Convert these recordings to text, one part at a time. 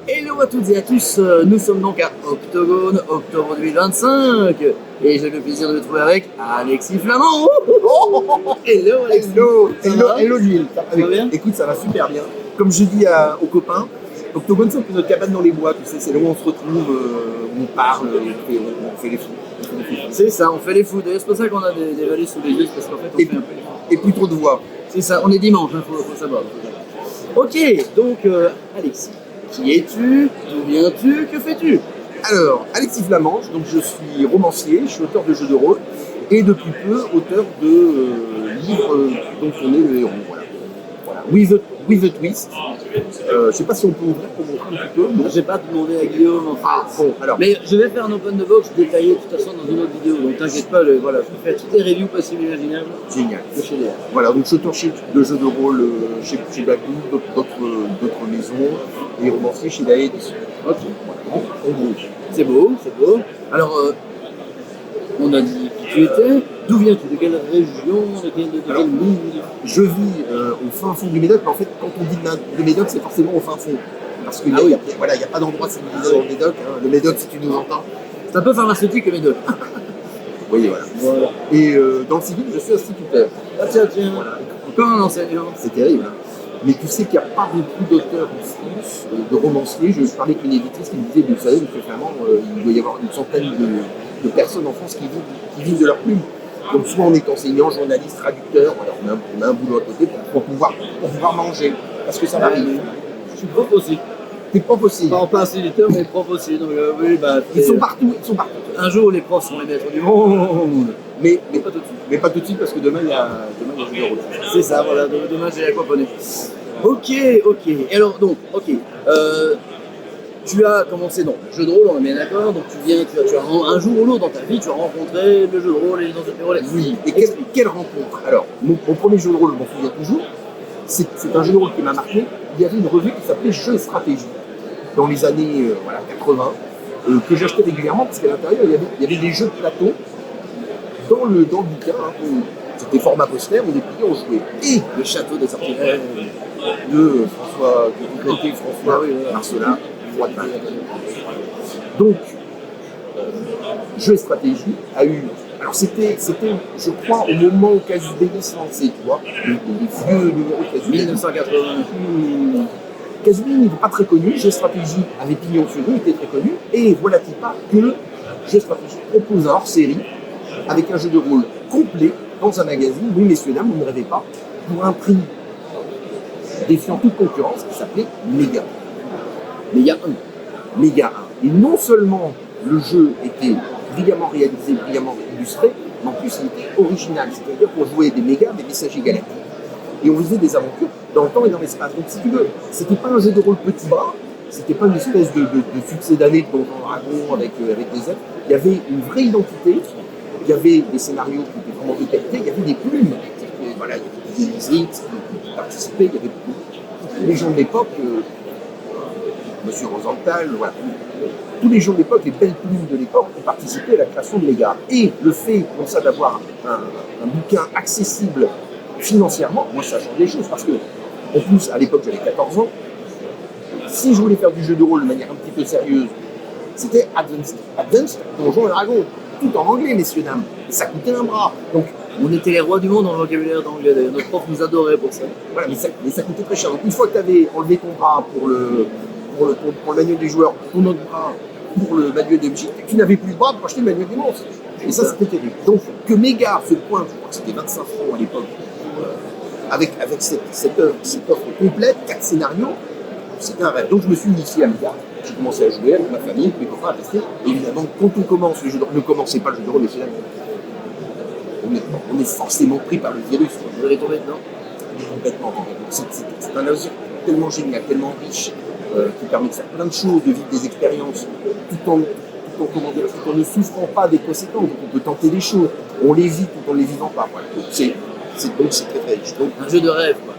Hello à toutes et à tous, nous sommes donc à Octogone, octobre 2025, et j'ai le plaisir de me trouver avec Alexis Flamand. Hello Alexis. Hello Gilles. Ça va bien? Écoute, ça va super bien. Comme je dis aux copains, Octogone c'est un peu notre cabane dans les bois, tu sais, c'est là où on se retrouve, où on parle, on fait les fous. C'est ça, on fait les fous. D'ailleurs, c'est pour ça qu'on a des valises sous les yeux, c'est parce qu'en fait on Et, fait un peu les fous. et plus trop de voix. C'est ça, on est dimanche, faut savoir. Ok, donc Alexis, qui es-tu? D'où viens-tu? Que fais-tu? Alors, Alexis Flamange, donc je suis romancier, je suis auteur de jeux de rôle et depuis peu auteur de livres dont on est le héros. Voilà. With a Twist. Je sais pas si on peut ouvrir pour montrer un petit peu. Non. J'ai pas demandé à Guillaume, enfin. Bon, alors. Mais je vais faire un open de box détaillé de toute façon dans une autre vidéo, donc t'inquiète pas, voilà, je vais faire toutes les reviews possibles et imaginables. Génial. De chez DR. Voilà, donc je suis auteur de jeux de rôle chez Blackwood, d'autres maisons, et romancier chez la Édition. Ok. Voilà, en gros. C'est beau, c'est beau. Alors, on a dit qui tu étais, d'où viens-tu, de quelle région, de quel monde? Je vis au fin fond du Médoc, mais en fait, quand on dit le Médoc, c'est forcément au fin fond. Parce qu'il n'y a, voilà, a pas d'endroit civilisé dans le Médoc. Hein. Le Médoc, si tu nous entends. C'est un peu pharmaceutique le Médoc. Oui, voilà. Et dans le civil, je suis instituteur. Ah tiens, voilà. Encore un enseignant. C'est terrible. Hein. Mais tu sais qu'il n'y a pas beaucoup d'auteurs en France, de romanciers. Je parlais avec une éditrice qui me disait, vous savez, vraiment, il doit y avoir une centaine de personnes en France qui vivent de leur plume. Donc soit on est enseignant, journaliste, traducteur, voilà, on a un boulot à côté pour pouvoir manger. Parce que ça m'arrive. Je suis prof aussi. T'es prof aussi. Pas instituteur, mais prof aussi. Donc, oui, bah, ils sont partout. Un jour, les profs sont les maîtres du monde. Mais pas tout de suite. Mais pas tout de suite parce que demain, il y a jeu de rôle. C'est ça, voilà. Demain, j'ai aquaponé. Ok. Et alors, donc, tu as commencé donc le jeu de rôle, on est bien d'accord. Donc tu as un jour ou l'autre dans ta vie, tu as rencontré le jeu de rôle et les danseurs de rôle. Oui. Et quelle rencontre? Alors, mon premier jeu de rôle, je m'en souviens toujours. C'est un jeu de rôle qui m'a marqué. Il y avait une revue qui s'appelait Jeux et Stratégie dans les années 80 que j'achetais régulièrement parce qu'à l'intérieur il y avait des jeux de plateau dans le bouquin. Hein, c'était format poster, on dépliait, on jouait. Et le château des sortilèges de François Marcelin. Donc, Jeux et Stratégie a eu. Alors, c'était, je crois, au moment où Casus Belli se lançait, tu vois, les vieux numéros de Casus Belli. 1980. Casus Belli n'était pas très connu, Jeux et Stratégie avait pignon sur rue, était très connu, et voilà-t-il pas que Jeux et Stratégie propose un hors-série avec un jeu de rôle complet dans un magazine, oui, messieurs, dames, vous ne rêvez pas, pour un prix défiant toute concurrence qui s'appelait Méga. Méga 1. Et non seulement le jeu était brillamment réalisé, brillamment illustré, mais en plus il était original. C'est-à-dire qu'on jouait des mégas, des messagers galactiques, et on faisait des aventures dans le temps et dans l'espace. Donc si tu veux, c'était pas un jeu de rôle petit bras, c'était pas une espèce de succès d'année de Donjons Dragons avec des êtres. Il y avait une vraie identité, il y avait des scénarios qui étaient vraiment de qualité, il y avait des plumes. Voilà, il y avait des élites qui participaient, il y avait les gens de l'époque. Monsieur Rosenthal, voilà. Tous les gens de l'époque, les belles plumes de l'époque, ont participé à la création de Méga. Et le fait, comme ça, d'avoir un bouquin accessible financièrement, moi, ça change les choses. Parce que, en plus, à l'époque, j'avais 14 ans. Si je voulais faire du jeu de rôle de manière un petit peu sérieuse, c'était Advanced Donjons et Dragons. Tout en anglais, messieurs, dames. Et ça coûtait un bras. Donc, on était les rois du monde en vocabulaire d'anglais. D'ailleurs, notre prof nous adorait pour ça. Voilà, mais ça coûtait très cher. Donc, une fois que tu avais enlevé ton bras pour le manuel des joueurs, ton autre bras pour le manuel des MJ, tu n'avais plus le bras pour acheter le manuel des monstres. Et ça, c'était terrible. Donc, que Méga se pointe, je crois que c'était 25 francs à l'époque, avec cette offre complète, 4 scénarios, c'était un rêve. Donc, je me suis initié à Méga. J'ai commencé à jouer avec ma famille, avec mes copains à tester. Et évidemment, quand on commence le jeu de rôle, ne commencez pas le jeu de rôle, mais c'est là. On est forcément pris par le virus. Vous allez tomber dedans? Complètement. C'est un loisir tellement génial, tellement riche, qui permet de faire plein de choses, de vivre des expériences, tout en ne souffrant pas des conséquences. Donc on peut tenter des choses, on les vit tout en ne les vivant pas. Voilà. Donc c'est très très riche. Donc, un jeu de rêve, quoi.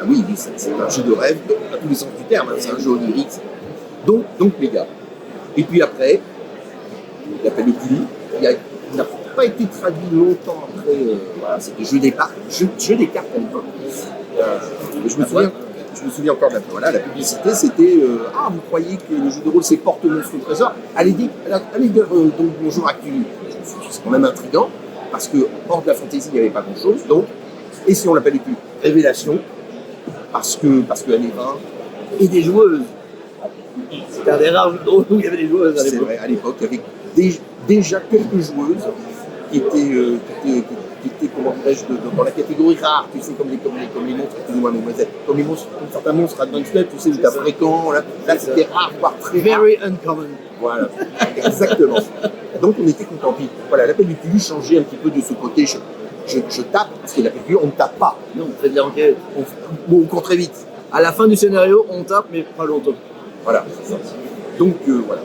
Oui, c'est un jeu de rêve, à tous les sens du terme, hein, c'est un jeu onirique. Donc Méga. Et puis après, il appelle le Gulu, il n'a pas été traduit longtemps après, voilà, c'était jeu des cartes à l'époque. Je me souviens, je me souviens encore de la publicité, c'était ah, vous croyez que le jeu de rôle c'est porte monstre au trésor? Allez dire donc bonjour à Cthulhu. C'est quand même intriguant, parce que hors de la fantasy, il n'y avait pas grand chose. Donc, et si on l'appelle plus Révélation, parce que années 20. Et des joueuses. C'était un des rares jeux de rôle où il y avait des joueuses à C'est l'époque. vrai, à l'époque, il y avait déjà quelques joueuses qui étaient comment dirais-je, dans la catégorie rare, tu sais, comme les monstres, excusez-moi, mademoiselle, comme certains monstres à Dunstep, tu sais, où t'as fréquent, là c'était rare, voire très rare. Very uncommon. Voilà, exactement. Donc on était content. Puis voilà, l'appel du Cthulhu changeait un petit peu de ce côté, je tape, parce que l'appel du Cthulhu, on ne tape pas. Non, on fait de l'enquête. On court très vite. À la fin du scénario, on tape, mais pas longtemps. Voilà, c'est ça. Donc voilà,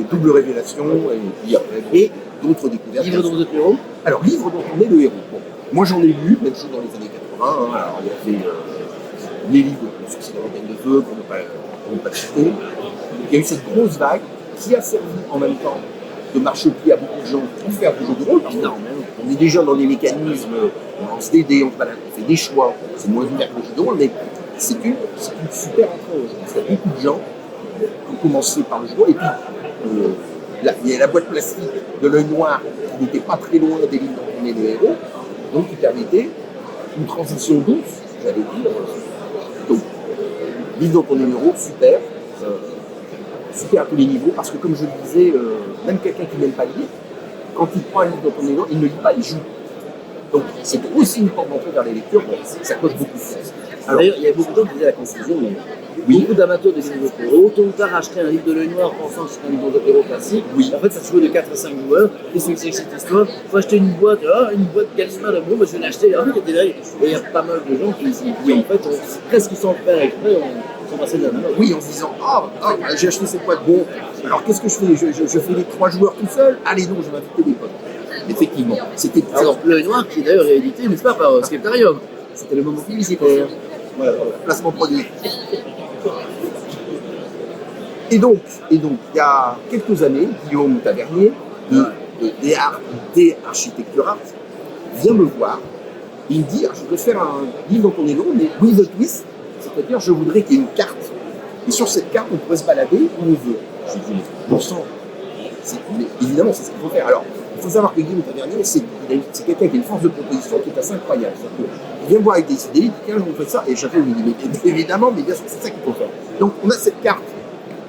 double révélation, et puis après, et d'autres découvertes. Livre dont vous êtes le héros. Alors, livre dont on est le héros. Bon, moi j'en ai lu, même chose dans les années 80. Alors, il y avait les livres de Le succès de l'antenne de feu, pour ne pas le citer. Il y a eu cette grosse vague qui a servi en même temps de marchepied à beaucoup de gens pour faire du jeu de rôle. Parce qu'on est déjà dans des mécanismes, on lance des dés, on fait des choix. C'est moins ouvert que le jeu de rôle, mais c'est une super entrée. Parce qu'il y a beaucoup de gens qui ont commencé par le jeu de rôle. Et puis, il y a la boîte plastique de l'œil noir qui n'était pas très loin des livres dont on est le héros, donc qui permettait une transition douce, j'allais dire. Donc, livre dont on est le héros, super. Super à tous les niveaux, parce que comme je le disais, même quelqu'un qui n'aime pas lire, quand il prend un livre dont on est le héros, il ne lit pas, il joue. Donc c'est aussi une porte d'entrée vers les lectures, bon, ça coche beaucoup de choses. Alors, d'ailleurs, il y a beaucoup de gens qui disaient la confusion, mais beaucoup d'amateurs de livres de héros, tôt ou tard achetaient un livre de l'œil noir pensant que c'était un livre de héros classique. Oui. En fait, ça se jouait de 4 à 5 joueurs. Et c'est cette histoire. Il faut acheter une boîte Gallimard de bon, je vais l'acheter. Et il y a pas mal de gens qui en fait, presque sans le faire exprès, on sont passés de la main. Oui, en se disant j'ai acheté cette boîte, bon, alors qu'est-ce que je fais? Je fais les 3 joueurs tout seul? Allez, non, je vais inviter des potes. Effectivement, c'était. Alors, l'œil noir qui est d'ailleurs réédité, n'est-ce pas, par Scriptarium. C'était le moment publicitaire. Voilà, placement produit. Et donc, il y a quelques années, Guillaume Tavernier, des Architecture Art, vient me voir. Il me dit, je voudrais faire un livre dont on est long, mais with a twist, c'est-à-dire je voudrais qu'il y ait une carte. Et sur cette carte, on pourrait se balader où on veut. Je lui dis, bon sang, évidemment, c'est ce qu'il faut faire. Alors, il faut savoir que Guillaume Tavernier, c'est quelqu'un qui a une force de proposition qui est assez incroyable. Il vient me voir avec des idées, il dit, tiens, on fait ça, et chaque fois, il me dit, mais évidemment, mais bien sûr, c'est ça qu'il faut faire. Donc, on a cette carte.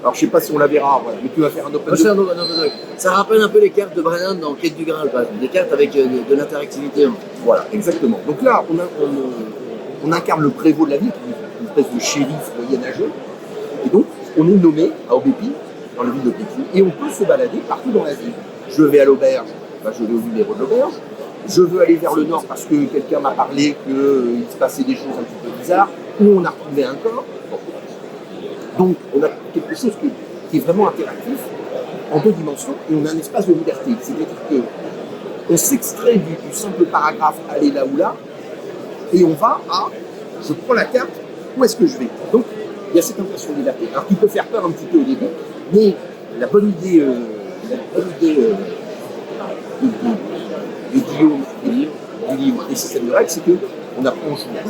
Alors, je ne sais pas si on la verra, voilà, mais tu vas faire un open doc. Ça rappelle un peu les cartes de Brennan dans Quête du Graal, par exemple. Des cartes avec de l'interactivité. Voilà, exactement. Donc là, on incarne le prévôt de la ville, une espèce de shérif moyenâgeux. Et donc, on est nommé à Aubépine, dans la ville d'Aubépine, et on peut se balader partout dans la ville. Je vais à l'auberge, je vais au numéro de l'auberge. Je veux aller vers le nord parce que quelqu'un m'a parlé qu'il se passait des choses un petit peu bizarres, ou on a retrouvé un corps. Bon. Donc, on a quelque chose qui est vraiment interactif, en 2 dimensions, et on a un espace de liberté. C'est-à-dire qu'on s'extrait du simple paragraphe « aller là ou là », et on va à « je prends la carte, où est-ce que je vais ?» Donc, il y a cette impression de liberté. Alors, qui peut faire peur un petit peu au début, mais la bonne idée de Guillaume du livre des systèmes de règles, c'est qu'on apprend au joueur.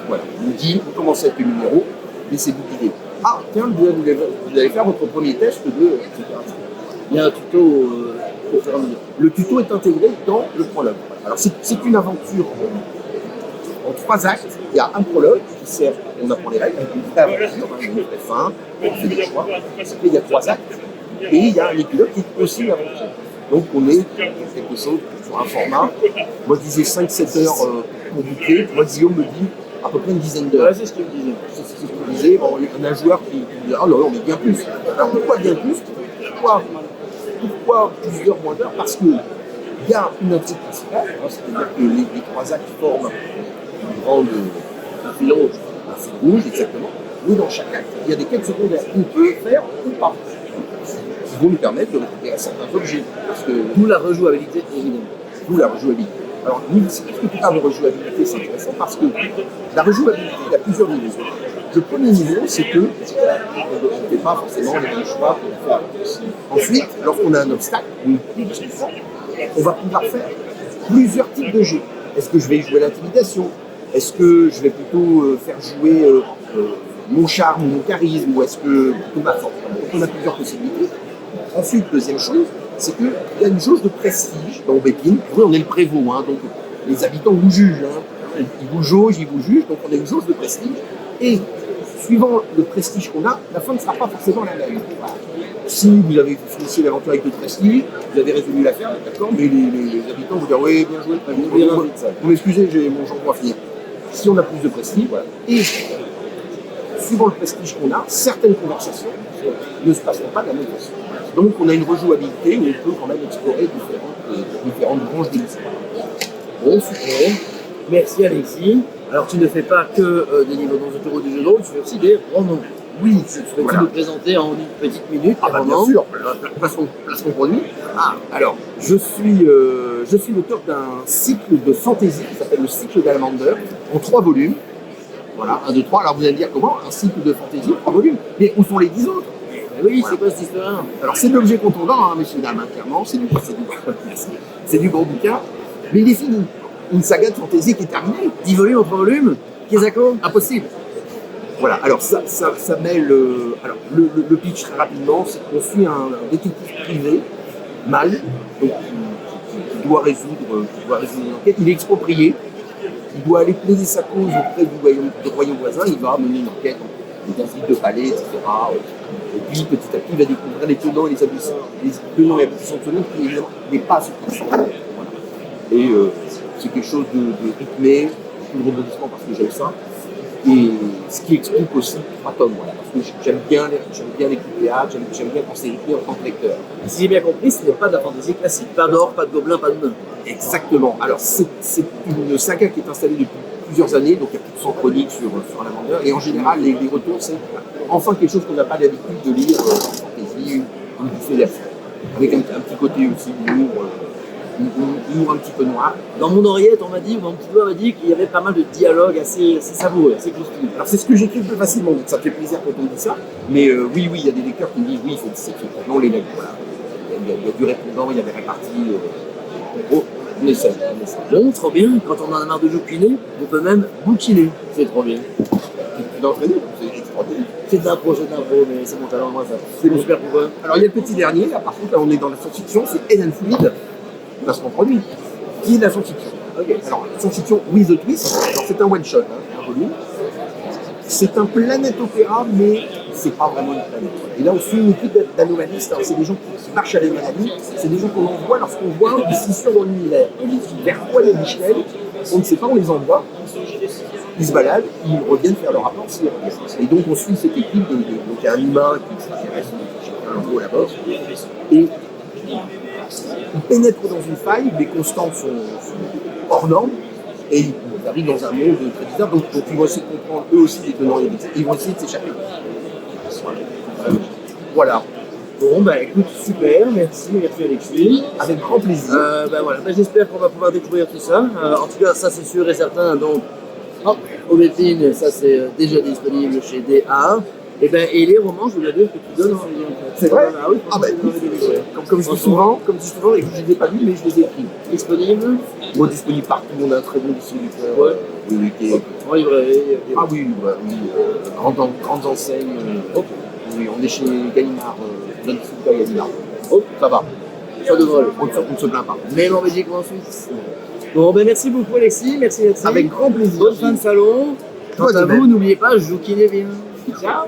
Voilà. On nous dit, vous commencez avec le numéro, laissez-vous guider. Ah, tiens, vous allez faire votre premier test de... etc. Il y a un tuto pour faire un minute. Le tuto est intégré dans le prologue. Alors, c'est une aventure en 3 actes. Il y a un prologue qui sert, on apprend les règles, une vraie aventure, une vraie fin, on fait des choix. Après, il y a 3 actes. Et il y a un épilogue qui est aussi une aventure. Donc, on est quelque chose sur un format. Moi, je disais 5-7 heures pour boucler. Moi, Guillaume me dit à peu près une dizaine d'heures. Ouais, c'est ce qu'il me disait. C'est ce qu'il me disait. Bon, on a un joueur qui dit ah non, mais bien plus. Alors, pourquoi bien plus? Pourquoi plusieurs moins d'heures? Parce qu'il y a une intrigue principale, c'est-à-dire que les 3 actes forment une grande fil rouge, exactement. Mais dans chaque acte, il y a des quêtes secondaires qu'on peut faire ou pas, qui vont nous permettre de récupérer certains objets. D'où la rejouabilité, évidemment. D'où la rejouabilité. Alors, qu'est-ce que tu parles de rejouabilité? C'est intéressant parce que la rejouabilité, il y a plusieurs niveaux. Le premier niveau, c'est que on ne fait pas forcément les mêmes choix pour faire. Ensuite, lorsqu'on a un obstacle, on va pouvoir faire plusieurs types de jeux. Est-ce que je vais jouer l'intimidation? Est-ce que je vais plutôt faire jouer mon charme, mon charisme, ou est-ce que ma force? Donc on a plusieurs possibilités. Ensuite, deuxième chose, c'est qu'il y a une jauge de prestige dans Aubépine. Oui, on est le prévôt, hein, donc les habitants vous jugent. Hein. Ils vous jaugent, ils vous jugent, donc on a une jauge de prestige. Et suivant le prestige qu'on a, la fin ne sera pas forcément la même. Voilà. Si vous avez initié l'aventure avec le prestige, vous avez résolu l'affaire, d'accord, mais les habitants vous diront oui, bien joué, vous m'excusez, j'ai mon jambon à finir. Si on a plus de prestige, voilà. Et suivant le prestige qu'on a, certaines conversations ne se passeront pas de la même façon. Donc on a une rejouabilité où on peut quand même explorer différentes branches de l'histoire. Bon, super. Merci Alexis. Alors tu ne fais pas que des niveaux dans le taureau du jeu de rôle, tu fais aussi des romans. Oui, Peux-tu nous présenter en une petite minute bien sûr, placement produit. Alors, je suis l'auteur d'un cycle de fantasy qui s'appelle le cycle d'Alamander, en 3 volumes. Voilà, 1, 2, 3. Alors vous allez me dire comment? Un cycle de fantasy en 3 volumes. Mais où sont les 10 autres? Oui, voilà. C'est quoi cette histoire? Alors c'est de l'objet contondant, hein, messieurs dames, clairement, c'est du gros bouquin, mais il est fini. Une saga de fantasy qui est terminée. 10 volumes en 3 volumes? Kizako? Impossible. Voilà, alors ça mêle. Alors le pitch très rapidement, c'est qu'on suit un détective privé, mâle, donc qui doit résoudre une enquête. Il est exproprié, il doit aller plaider sa cause auprès du royaume voisin, il va mener une enquête, des visites de palais, etc. Et puis petit à petit, il va découvrir les tenants et les aboutissants. Les tenants et aboutissants de ce nom qui évidemment n'est pas ce qu'il semble. Voilà. Et c'est quelque chose de rythmé, beaucoup de rebondissement parce que j'aime ça. Et ce qui explique aussi 3 tomes, voilà, parce que j'aime bien l'équipe théâtre, j'aime bien quand c'est rythmé en tant que lecteur. Si j'ai bien compris, ce n'est pas de la fantaisie classique, pas d'or, pas de gobelins, pas de nains. Exactement. Alors c'est une saga qui est installée depuis plusieurs années, donc il y a plus de 100 chroniques sur Alamander, et en général les retours c'est enfin quelque chose qu'on n'a pas l'habitude de lire en fantaisie ou du fait d'action, avec un petit côté aussi d'humour. Un petit peu noir. Dans mon oreillette, on m'a dit, mon petit doigt m'a dit qu'il y avait pas mal de dialogues assez savoureux, assez croustillants. Alors c'est ce que j'écris plus facilement, donc ça me fait plaisir quand on dit ça. Mais oui, il y a des lecteurs qui me disent oui, c'est non les lettres, voilà. Il y a du répondant, il y a des réparties. On essaie. Bon, trop bien. Quand on en a marre de bouquiner, on peut même bouquiner. C'est trop bien. C'est d'impro, mais c'est mon talent, moi ça. C'est mon super pouvoir. Alors il y a le petit dernier, là par contre, là on est dans la science-fiction, c'est Eden Fluid. Placement produit, qui est la science-fiction. Okay. Alors, la science-fiction with a twist, c'est un one-shot, hein, un volume. C'est un planète opéra, mais c'est pas vraiment une planète. Et là, on suit une équipe d'anomalistes. C'est des gens qui marchent à l'anomalie, c'est des gens qu'on envoie lorsqu'on voit une scission dans l'univers. Vers quoi les Michel? On ne sait pas, on les envoie. Ils se baladent, ils reviennent faire leur rapport. Et donc, on suit cette équipe. Donc, il y a un humain qui s'intéresse à un gros là-bas. Et ils pénètrent dans une faille, les constantes sont hors normes, et ils arrivent dans un monde très bizarre, donc ils vont essayer de comprendre eux aussi les tenants et les ils vont essayer de s'échapper. Voilà. Bon, bah écoute, super, merci Alexis. Avec grand plaisir. Voilà. J'espère qu'on va pouvoir découvrir tout ça. En tout cas, ça c'est sûr et certain. Donc, Aubépine, ça c'est déjà disponible chez DA. Et les romans, je voulais dire que tu donnes envie. C'est vrai? Ah oui, comme je dis souvent, et que je ne les ai pas lus, mais je les ai écrits. Disponible? Moi, disponible partout, on a un très bon distributeur. Ouais. Oui, en librairie. Ah oui, grandes enseignes. Oui, on est chez Gallimard, Gallimard. Ça va. Ça devrait aller. On ne se plaint pas. Même en Belgique ou en Suisse. Bon, merci beaucoup Alexis, merci. Avec grand plaisir. Bonne fin de salon. Quant à vous, n'oubliez pas, jouquinez bien. Ciao.